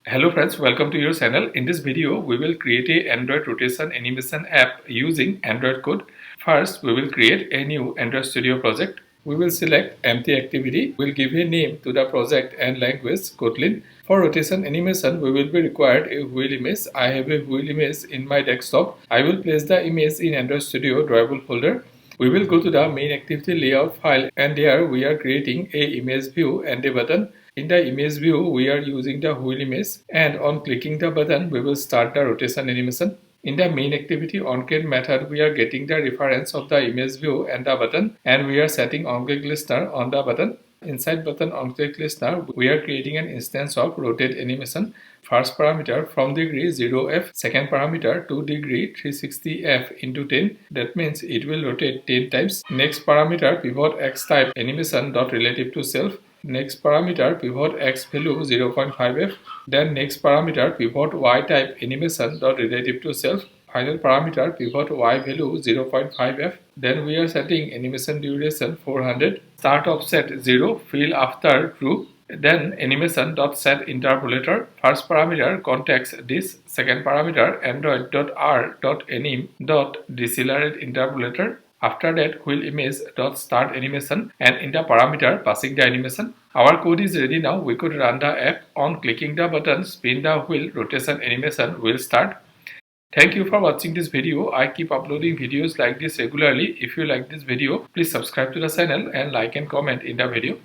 Hello friends, welcome to your channel. In this video, we will create a Android rotation animation app using Android code. First, we will create a new Android Studio project. We will select empty activity. We'll give a name to the project and language kotlin. For rotation animation, we will be required a wheel image. I have a wheel image in my desktop. I will place the image in Android Studio drawable folder. We will go to the main activity layout file, and there we are creating a image view and a button. In the image view, we are using the wheel image, and on clicking the button, we will start the rotation animation. In the main activity onCreate method, we are getting the reference of the image view and the button, and we are setting onClick listener on the button. Inside button onClick listener, we are creating an instance of rotate animation. First parameter from degree 0f, second parameter to degree 360f into 10. That means it will rotate 10 times. Next parameter pivot x type animation dot relative to self. Next parameter pivot x value 0.5f. Then next parameter pivot y type animation dot relative to self. Final parameter pivot y value 0.5f. Then we are setting animation duration 400. Start offset 0, fill after true. Then animation dot set interpolator. First parameter context this. Second parameter android dot r dot anim dot decelerate interpolator. After that, wheel image dot start animation, and in the parameter passing the animation. Our code is ready now. We could run the app. On clicking the button, spin the wheel, rotation animation will start. Thank you for watching this video. I keep uploading videos like this regularly. If you like this video, please subscribe to the channel and like and comment in the video.